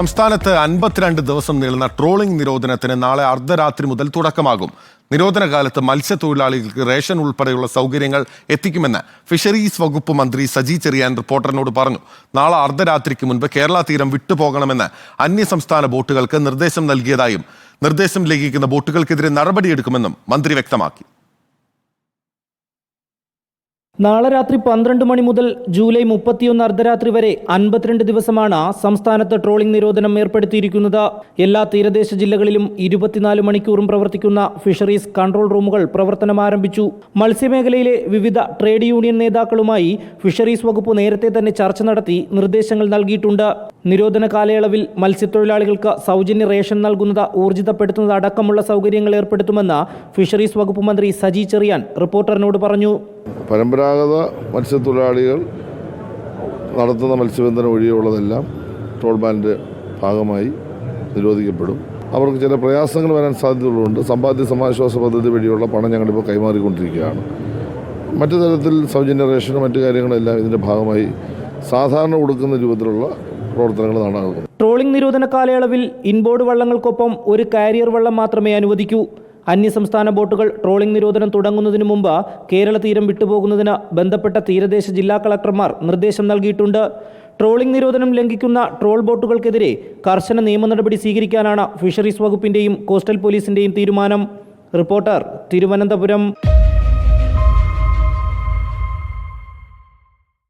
സംസ്ഥാനത്ത് 52 ദിവസം നീളുന്ന ട്രോളിംഗ് നിരോധനത്തിന് നാളെ അർദ്ധരാത്രി മുതൽ തുടക്കമാകും. നിരോധന കാലത്ത് മത്സ്യത്തൊഴിലാളികൾക്ക് റേഷൻ ഉൾപ്പെടെയുള്ള സൗകര്യങ്ങൾ എത്തിക്കുമെന്ന് ഫിഷറീസ് വകുപ്പ് മന്ത്രി സജി ചെറിയാൻ റിപ്പോർട്ടറിനോട് പറഞ്ഞു. നാളെ അർദ്ധരാത്രിക്ക് മുൻപ് കേരള തീരം വിട്ടുപോകണമെന്ന് അന്യസംസ്ഥാന ബോട്ടുകൾക്ക് നിർദ്ദേശം നൽകിയതായും നിർദ്ദേശം ലംഘിക്കുന്ന ബോട്ടുകൾക്കെതിരെ നടപടിയെടുക്കുമെന്നും മന്ത്രി വ്യക്തമാക്കി. നാളെ രാത്രി 12 മണി മുതൽ ജൂലൈ 31 അർദ്ധരാത്രി വരെ 52 ദിവസമാണ് സംസ്ഥാനത്ത് ട്രോളിംഗ് നിരോധനം ഏർപ്പെടുത്തിയിരിക്കുന്നത്. എല്ലാ തീരദേശ ജില്ലകളിലും 24 മണിക്കൂറും പ്രവർത്തിക്കുന്ന ഫിഷറീസ് കൺട്രോൾ റൂമുകൾ പ്രവർത്തനം ആരംഭിച്ചു. മത്സ്യമേഖലയിലെ വിവിധ ട്രേഡ് യൂണിയൻ നേതാക്കളുമായി ഫിഷറീസ് വകുപ്പ് നേരത്തെ തന്നെ ചർച്ച നടത്തി നിർദ്ദേശങ്ങൾ നൽകിയിട്ടുണ്ട്. നിരോധന കാലയളവിൽ മത്സ്യത്തൊഴിലാളികൾക്ക് സൗജന്യ റേഷൻ നൽകുന്നത് ഊർജിതപ്പെടുത്തുന്നത് അടക്കമുള്ള സൗകര്യങ്ങൾ ഏർപ്പെടുത്തുമെന്ന് ഫിഷറീസ് വകുപ്പ് മന്ത്രി സജി ചെറിയാൻ റിപ്പോർട്ടറിനോട് പറഞ്ഞു. പരമ്പരാഗത മത്സ്യത്തൊഴിലാളികൾ നടത്തുന്ന മത്സ്യബന്ധനം ഒഴികെയുള്ളതെല്ലാം ട്രോൾ ബാനിൻ്റെ ഭാഗമായി നിരോധിക്കപ്പെടും. അവർക്ക് ചില പ്രയാസങ്ങൾ വരാൻ സാധ്യതകളുണ്ട്. സമ്പാദ്യ സമാശ്വാസ പദ്ധതി വഴിയുള്ള പണം ഞങ്ങളിപ്പോൾ കൈമാറിക്കൊണ്ടിരിക്കുകയാണ്. മറ്റു തരത്തിൽ സൗജന്യ റേഷനും മറ്റു കാര്യങ്ങളെല്ലാം ഇതിൻ്റെ ഭാഗമായി സാധാരണ കൊടുക്കുന്ന രൂപത്തിലുള്ള പ്രവർത്തനങ്ങൾ നടക്കും. ട്രോളിംഗ് നിരോധന കാലയളവിൽ ഇൻബോർഡ് വള്ളങ്ങൾക്കൊപ്പം ഒരു കാരിയർ വള്ളം മാത്രമേ അനുവദിക്കൂ. അന്യസംസ്ഥാന ബോട്ടുകൾ ട്രോളിംഗ് നിരോധനം തുടങ്ങുന്നതിന് മുമ്പ് കേരള തീരം വിട്ടുപോകുന്നതിന് ബന്ധപ്പെട്ട തീരദേശ ജില്ലാ കളക്ടർമാർ നിർദ്ദേശം നൽകിയിട്ടുണ്ട്. ട്രോളിംഗ് നിരോധനം ലംഘിക്കുന്ന ട്രോൾ ബോട്ടുകൾക്കെതിരെ കർശന നിയമ നടപടി സ്വീകരിക്കാനാണ് ഫിഷറീസ് വകുപ്പിന്റെയും കോസ്റ്റൽ പോലീസിന്റെയും തീരുമാനം. റിപ്പോർട്ടർ, തിരുവനന്തപുരം.